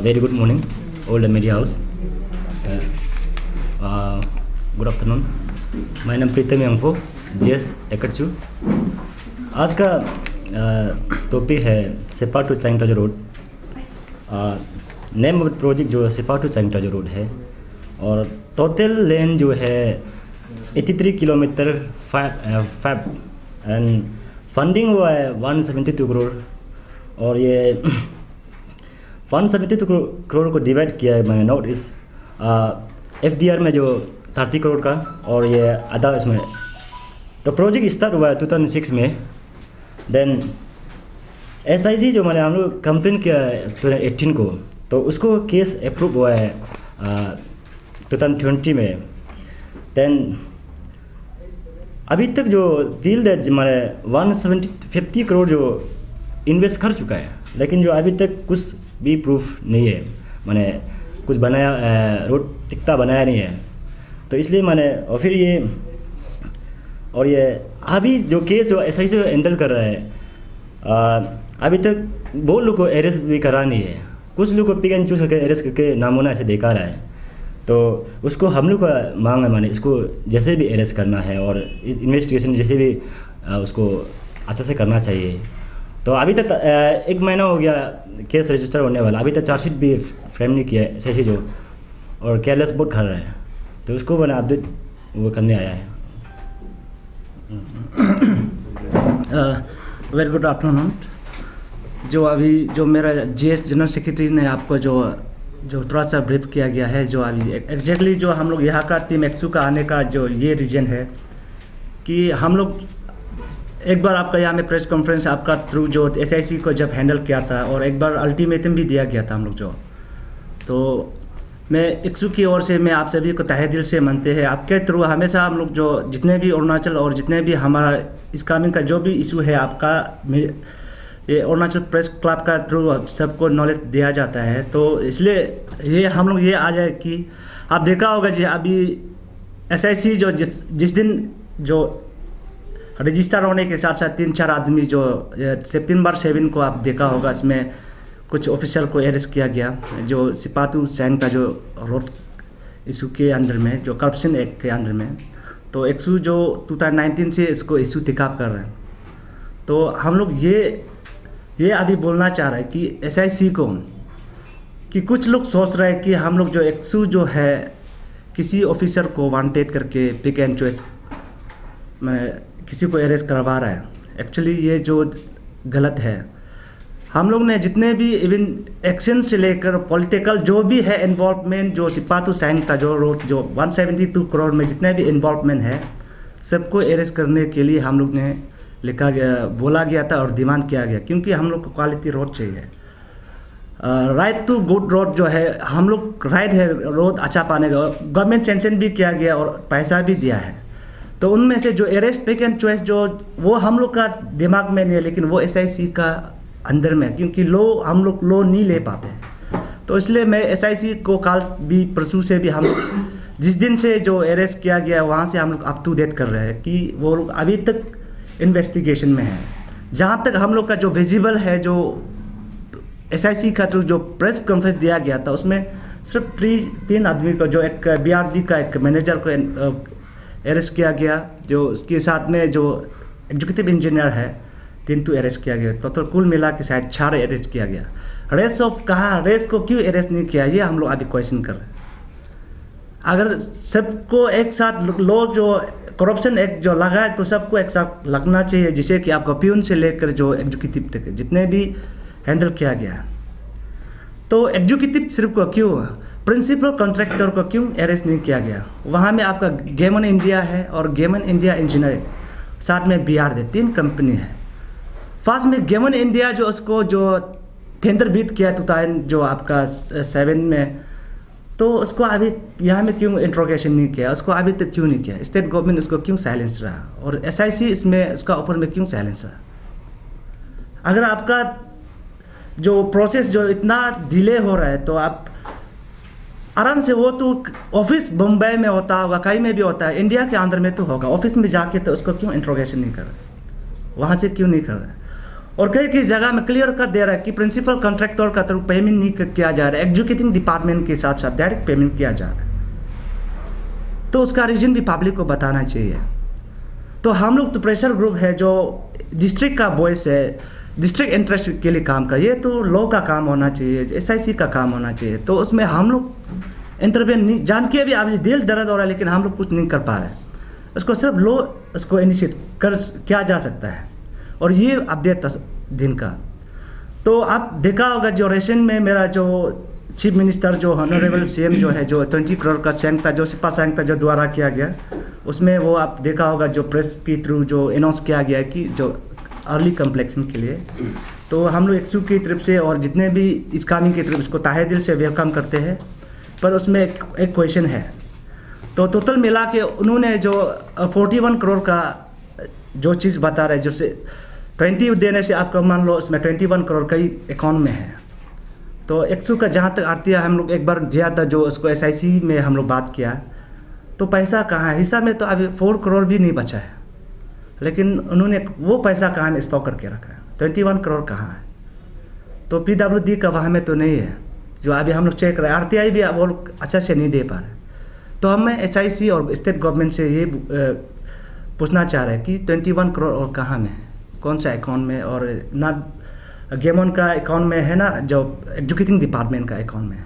Very good morning, all the media house. Good afternoon. My name is Pritam Yangfo, JS Ekatchu. आज का topic है Seppa to Chayangtajo road. Name of project जो Seppa to Chayangtajo road है और total लेन जो है 83 kilometre 5 and funding हुआ है 172 करोड़ और ये 172 करोड़ को डिवाइड किया है मैंने नॉर्थ ईस्ट FDR में जो 30 करोड़ का और ये आधा इसमें. तो प्रोजेक्ट स्टार्ट हुआ है 2006 में. देन SIC जो मैंने हम लोग कंप्लेन किया है 2018 को, तो उसको केस अप्रूव हुआ है 2020 में. देन अभी तक जो डील है हमारे 150 करोड़ जो इन्वेस्ट कर चुका है, लेकिन जो अभी तक कुछ भी प्रूफ नहीं है. मैंने कुछ बनाया रोड टिकता बनाया नहीं है. तो इसलिए मैंने और फिर ये अभी जो केस जो SIC हैंडल कर रहा है अभी तक बहुत लोग को अरेस्ट भी करा नहीं है. कुछ लोग को पिक एंड चूज करके अरेस्ट करके नामोना ऐसे देखा रहा है. तो उसको हम लोग का मांग है, माने इसको जैसे भी अरेस्ट करना है और इन्वेस्टिगेशन जैसे भी उसको अच्छा से करना चाहिए. तो अभी तक 1 महीना हो गया केस रजिस्टर होने वाला, अभी तक चार्जशीट भी फ्रेम नहीं किया है SIC जो, और केयरलेस बहुत कर रहा है. तो उसको मैंने अपडेट वो करने आया है. Very good afternoon. जो अभी जो मेरा GS जनरल सेक्रेटरी ने आपको जो थोड़ा सा ब्रीफ किया गया है, जो अभी एग्जैक्टली जो हम लोग यहाँ का टीम एक्सू का आने का जो ये रीजन है कि हम लोग एक बार आपका यहाँ में प्रेस कॉन्फ्रेंस आपका थ्रू जो SIC को जब हैंडल किया था और एक बार अल्टीमेटम भी दिया गया था हम लोग जो. तो मैं एक्सू की ओर से मैं आप सभी को तहे दिल से मानते हैं. आपके थ्रू हमेशा हम लोग जो जितने भी अरुणाचल और जितने भी हमारा इस कामिंग का जो भी इशू है आपका ये अरुणाचल प्रेस क्लब का थ्रू सबको नॉलेज दिया जाता है. तो इसलिए ये हम लोग ये आ जाए कि आप देखा होगा जी अभी SIC जो जिस दिन जो रजिस्टर होने के साथ साथ 3-4 आदमी जो सितंबर 7 को आप देखा होगा, इसमें कुछ ऑफिसर को अरेस्ट किया गया जो सिपातू सैंग का जो रोड इशू के अंदर में जो करप्शन एक्ट के अंदर में. तो एक्सू जो 2019 से इसको इशू टिकअप कर रहे हैं. तो हम लोग ये अभी बोलना चाह रहे हैं कि SIC को कि कुछ लोग सोच रहे हैं कि हम लोग जो एक्सू जो है किसी ऑफिसर को वांटेड करके पिक एंड चॉइस में किसी को अरेस्ट करवा रहा है. एक्चुअली ये जो गलत है. हम लोग ने जितने भी इवन एक्शन से लेकर पॉलिटिकल जो भी है इन्वॉल्वमेंट जो सिपातू सैंग था जो रोड जो 172 करोड़ में जितने भी इन्वॉल्वमेंट है सबको अरेस्ट करने के लिए हम लोग ने लिखा गया बोला गया था और डिमांड किया गया, क्योंकि हम लोग को क्वालिटी रोड चाहिए. राइट टू गुड रोड जो है हम लोग राइट है रोड अच्छा पाने का गवर्नमेंट सैंक्शन भी किया गया और पैसा भी दिया है. तो उनमें से जो अरेस्ट पिक एंड चॉइस जो वो हम लोग का दिमाग में नहीं है, लेकिन वो SIC का अंदर में, क्योंकि हम लोग लो नहीं ले पाते हैं. तो इसलिए मैं SIC को कल भी परसों से भी हम लोग जिस दिन से जो अरेस्ट किया गया वहाँ से हम लोग अप टू डेट कर रहे हैं कि वो लोग अभी तक इन्वेस्टिगेशन में है. जहाँ तक हम लोग का जो विजिबल है जो SIC का जो प्रेस कॉन्फ्रेंस दिया गया था उसमें सिर्फ 3 आदमी को जो एक BRD का एक मैनेजर को अरेस्ट किया गया, जो उसके साथ में जो एग्जीक्यूटिव इंजीनियर है 3 तो अरेस्ट किया गया. तो कुल मिला के शायद 4 अरेस्ट किया गया. रेस्ट ऑफ कहाँ रेस्ट को क्यों अरेस्ट नहीं किया ये हम लोग अभी क्वेश्चन कर रहे हैं. अगर सबको एक साथ लो जो करप्शन एक्ट जो लगा है तो सबको एक साथ लगना चाहिए, जिसे कि आपका प्यून से लेकर जो एग्जीक्यूटिव तक जितने भी हैंडल किया गया. तो एग्जीक्यूटिव सिर्फ को क्यों प्रिंसिपल कॉन्ट्रैक्टर को क्यों अरेस्ट नहीं किया गया. वहाँ में आपका गेमन इंडिया है और गेमन इंडिया इंजीनियरिंग साथ में BRD 3 कंपनी है. फर्स्ट में गेमन इंडिया जो उसको जो टेंडर बीट किया 2000 जो आपका 7 में, तो उसको अभी यहाँ में क्यों इंट्रोगेशन नहीं किया, उसको अभी तक क्यों नहीं किया. स्टेट गवर्नमेंट उसको क्यों साइलेंस रहा और SIC इसमें उसका ऊपर में क्यों साइलेंस रहा. अगर आपका जो प्रोसेस जो इतना डिले हो रहा है तो आप आराम से वो तो ऑफिस बम्बई में होता होगा, कहीं में भी होता है, इंडिया के अंदर में तो होगा. ऑफिस में जाके तो उसको क्यों इंट्रोगेशन नहीं कर रहा, वहाँ से क्यों नहीं कर रहा है. और कई कई जगह में क्लियर कर दे रहा है कि प्रिंसिपल कॉन्ट्रैक्टर का तरफ पेमेंट नहीं किया जा रहा है, एग्जीक्यूटिंग डिपार्टमेंट के साथ साथ डायरेक्ट पेमेंट किया जा रहा है। तो उसका रीजन भी पब्लिक को बताना चाहिए। तो हम लोग तो प्रेशर ग्रुप है जो डिस्ट्रिक्ट का वॉइस है, डिस्ट्रिक्ट इंटरेस्ट के लिए काम कर, ये तो लॉ का काम होना चाहिए, SIC का काम होना चाहिए। तो उसमें हम लोग इंटरवेन नहीं, जान के भी अभी दिल दर्द हो रहा है लेकिन हम लोग कुछ नहीं कर पा रहे। उसको सिर्फ लॉ उसको इनिशिएट कर किया जा सकता है। और ये अपडेट दिन का तो आप देखा होगा जो रेशन में मेरा जो चीफ मिनिस्टर जो ऑनरेबल CM जो है जो 20 करोड़ का सैंक था, जो सिपा सैंक था जो द्वारा किया गया, उसमें वो आप देखा होगा जो प्रेस के थ्रू जो अनाउंस किया गया है कि जो अर्ली कंप्लेक्शन के लिए, तो हम लोग एक्सू की तरफ से और जितने भी इस कानून की तरफ इसको ताहे दिल से वेलकम करते हैं। पर उसमें एक क्वेश्चन है। तो टोटल मिला के उन्होंने जो 41 करोड़ का जो चीज़ बता रहे, जो से 20 देने से आपका मान लो उसमें 21 करोड़ कई अकाउंट में है। तो एक्सू का जहाँ तक आती है, हम लोग एक बार दिया था जो उसको SIC में हम लोग बात किया, तो पैसा कहाँ है, हिस्सा में तो अभी 4 करोड़ भी नहीं बचा है, लेकिन उन्होंने वो पैसा कहाँ में स्टॉक करके रखा है, 21 करोड़ कहाँ है। तो PWD का वहाँ में तो नहीं है, जो अभी हम लोग चेक कर रहे हैं। RTI भी वो अच्छा से नहीं दे पा रहे। तो हमें SIC और स्टेट गवर्नमेंट से ये पूछना चाह रहे हैं कि 21 करोड़ और कहाँ में है, कौन सा अकाउंट में, और ना गेमोन का अकाउंट में है ना, जो एग्जीक्यूटिंग डिपार्टमेंट का अकाउंट में है।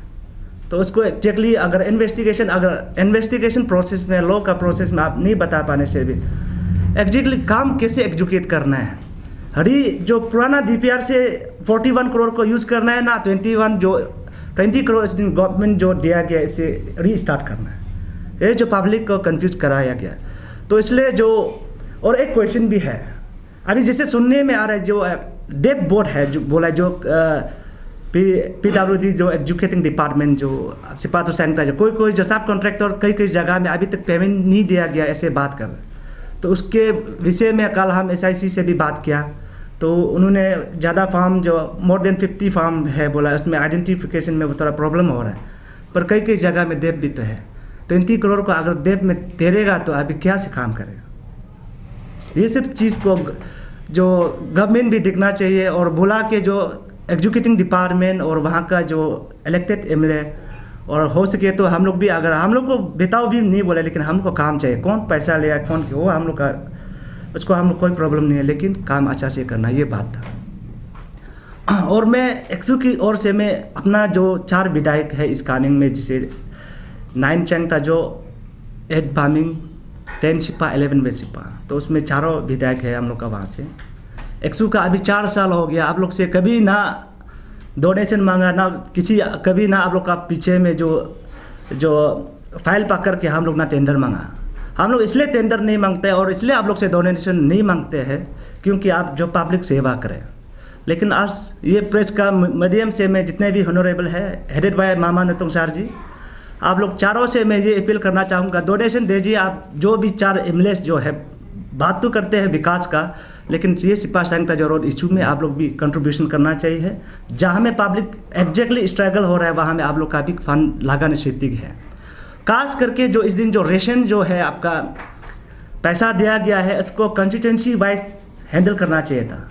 तो उसको एग्जैक्टली अगर इन्वेस्टिगेशन प्रोसेस में, लॉ का प्रोसेस में आप नहीं बता पाने से भी एग्जैक्टली काम कैसे एग्जीक्यूट करना है। हरी जो पुराना DPR से 41 करोड़ को यूज़ करना है ना, 20 करोड़ इस दिन गवर्नमेंट जो दिया गया इसे रीस्टार्ट करना है, ये जो पब्लिक को कंफ्यूज कराया गया। तो इसलिए जो और एक क्वेश्चन भी है अभी जैसे सुनने में आ रहा है, जो डेप बोर्ड है जो बोला, जो PWD जो एग्जीक्यूटिंग डिपार्टमेंट जो सिपातो सैंक था, जो कोई जो सब कॉन्ट्रैक्टर कई जगह में अभी तक पेमेंट नहीं दिया गया, ऐसे बात कर रहे। तो उसके विषय में कल हम SIC से भी बात किया, तो उन्होंने ज़्यादा फार्म जो मोर देन 50 फार्म है बोला, उसमें आइडेंटिफिकेशन में वो थोड़ा प्रॉब्लम हो रहा है। पर कई जगह में डेप भी तो है, 20 करोड़ को अगर डेप में तेरेगा तो अभी क्या से काम करेगा। ये सब चीज़ को जो गवर्नमेंट भी देखना चाहिए, और बुला के जो एग्जीक्यूटिंग डिपार्टमेंट और वहाँ का जो इलेक्टेड MLA, और हो सके तो हम लोग भी, अगर हम लोग को बेताव भी नहीं बोले, लेकिन हमको काम चाहिए, कौन पैसा लिया कौन वो हम लोग का, उसको हम लोग कोई प्रॉब्लम नहीं है, लेकिन काम अच्छा से करना, ये बात था। और मैं एक्सू की ओर से मैं अपना जो 4 विधायक है इस कानून में, जिसे 9 चैंक था, जो 8 बामिंग, 10 सिपा, 11 वेस्ट सिपा, तो उसमें 4 विधायक है हम लोग का वहाँ से। एक्सू का अभी 4 साल हो गया, आप लोग से कभी ना डोनेशन मांगा, ना किसी कभी ना आप लोग का पीछे में जो फाइल पकड़ के हम लोग ना टेंडर मांगा। हम लोग इसलिए टेंडर नहीं मांगते और इसलिए आप लोग से डोनेशन नहीं मांगते हैं क्योंकि आप जो पब्लिक सेवा करें। लेकिन आज ये प्रेस का माध्यम से मैं जितने भी ऑनरेबल है, headed by mama Natung sir जी, आप लोग चारों से मैं ये अपील करना चाहूँगा, डोनेशन दीजिए। आप जो भी 4 MLA जो है, बात तो करते हैं विकास का, लेकिन ये सिपा सैंक जो रोड इशू में आप लोग भी कंट्रीब्यूशन करना चाहिए। जहाँ में पब्लिक एग्जैक्टली स्ट्रगल हो रहा है वहाँ में आप लोग का भी फंड लगाना नैतिक है। खास करके जो इस दिन जो रेशन जो है आपका पैसा दिया गया है, इसको कंस्टिट्यूंसी वाइज हैंडल करना चाहिए था।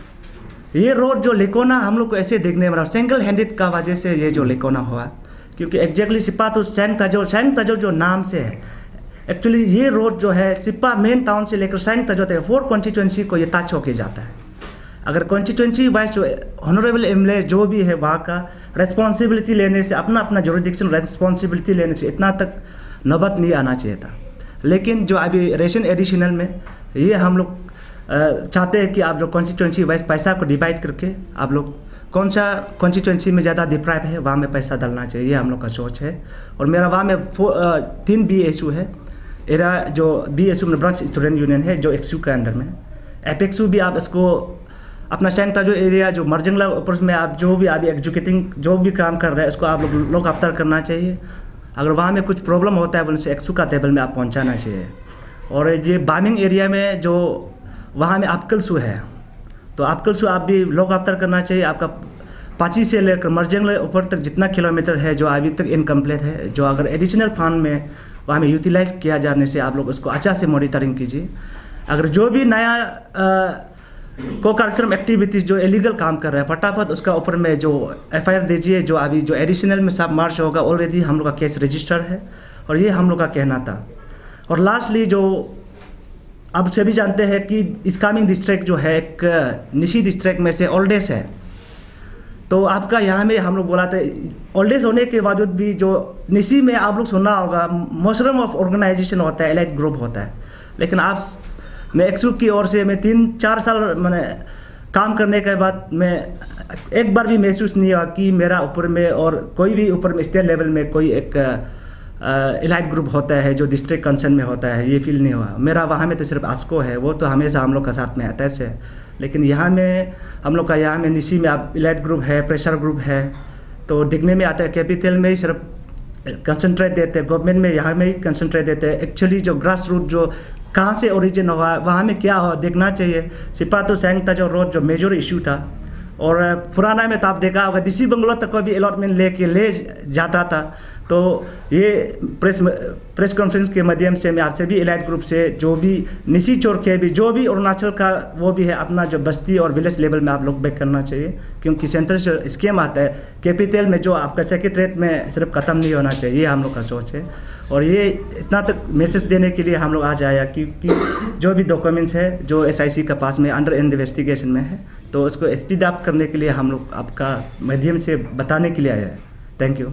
ये रोड जो लिकोना हम लोग को ऐसे देखने में रहा, सिंगल हैंडेड का वजह से ये जो लिकोना हुआ, क्योंकि एग्जैक्टली सिपा तो सैंक तजो जो नाम से है, एक्चुअली ये रोड जो है सिपा मेन टाउन से लेकर सैंक तजो तक 4 कॉन्स्टिट्यूंसी को ये टच होके जाता है। अगर कॉन्स्टिट्यूंसी वाइज जो ऑनरेबल MLA जो भी है वहाँ का रेस्पॉन्सिबिलिटी लेने से, अपना अपना जुरिडिक्शन रेस्पॉन्सिबिलिटी लेने से इतना तक नौबत नहीं आना चाहिए था। लेकिन जो अभी रेशन एडिशनल में ये हम लोग चाहते हैं कि आप लोग कॉन्स्टिट्यूंसी वाइज पैसा को डिवाइड करके आप लोग कौन सा कॉन्स्टिट्यूंसी में ज़्यादा डिप्राइव है वहाँ में पैसा डालना चाहिए, ये हम लोग का सोच है। और मेरा वहाँ में 3 BSU है। एरा जो BSU में ब्रांच स्टूडेंट यूनियन है जो एक्सू के अंडर में, एपेक्सू भी आप इसको अपना सैंक जो एरिया जो मर्जंगला ऊपर में आप जो भी अभी एग्जीक्यूटिंग जो भी काम कर रहे हैं उसको आप लोग अवतर करना चाहिए। अगर वहाँ में कुछ प्रॉब्लम होता है उनसे एक्सू का टेबल में आप पहुँचाना चाहिए। और ये बामिंग एरिया में जो वहाँ में आपकलसू है, तो आपकलसू आप भी लोग अवतर करना चाहिए। आपका पाची से लेकर मर्जंगला ऊपर तक जितना किलोमीटर है जो अभी तक इनकम्प्लीट है, जो अगर एडिशनल फंड में वहाँ में यूटिलाइज किया जाने से आप लोग उसको अच्छा से मॉनिटरिंग कीजिए। अगर जो भी नया को कार्यक्रम एक्टिविटीज़ जो इलीगल काम कर रहा है फटाफट उसका ऊपर में जो FIR दीजिए। जो अभी जो एडिशनल में सब मार्च होगा ऑलरेडी हम लोग का केस रजिस्टर है और ये हम लोग का कहना था। और लास्टली जो अब सभी जानते हैं कि इस्कामी डिस्ट्रिक्ट जो है एक निशी डिस्ट्रिक्ट में से ओल्डेस्ट है। तो आपका यहाँ में हम लोग बोला था ओल्डेस्ट होने के बावजूद भी जो निशी में आप लोग सुना होगा मशरूम ऑफ ऑर्गेनाइजेशन होता है, एलाइट ग्रुप होता है। लेकिन आप मैं एक्सू की ओर से मैं 3-4 साल मैंने काम करने के बाद मैं एक बार भी महसूस नहीं हुआ कि मेरा ऊपर में और कोई भी ऊपर में स्टेट लेवल में कोई एक एलाइट ग्रुप होता है जो डिस्ट्रिक्ट कंसर्न में होता है, ये फील नहीं हुआ मेरा। वहाँ में तो सिर्फ आस्को है, वो तो हमेशा हम लोग का साथ में अटैच है। लेकिन यहाँ में हम लोग का यहाँ में निशी में आप एलाइट ग्रुप है, प्रेशर ग्रुप है, तो दिखने में आता है कैपिटल में ही सिर्फ कंसंट्रेट देते हैं, गवर्नमेंट में यहाँ में ही कंसंट्रेट देते हैं। एक्चुअली जो ग्रास रूट जो कहाँ से ओरिजिन हुआ वहाँ में क्या हो देखना चाहिए। सिपा तो सैंगता जो रोड जो मेजर इशू था, और पुराना में तो आप देखा होगा दिसी बंगलो तक भी अलॉटमेंट ले जाता था। तो ये प्रेस कॉन्फ्रेंस के माध्यम से मैं आपसे भी एलाइट ग्रुप से जो भी निशी चोर के भी जो भी अरुणाचल का वो भी है अपना जो बस्ती और विलेज लेवल में आप लोग बैक करना चाहिए, क्योंकि सेंट्रल जो स्कीम आता है कैपिटल में जो आपका सेक्रेटरीट में सिर्फ ख़त्म नहीं होना चाहिए, ये हम लोग का सोच है। और ये इतना तक मैसेज देने के लिए हम लोग आज आया कि जो भी डॉक्यूमेंट्स है जो SIC का पास में अंडर इन्वेस्टिगेशन में है, तो उसको स्पीड अप करने के लिए हम लोग आपका माध्यम से बताने के लिए आया है। Thank you.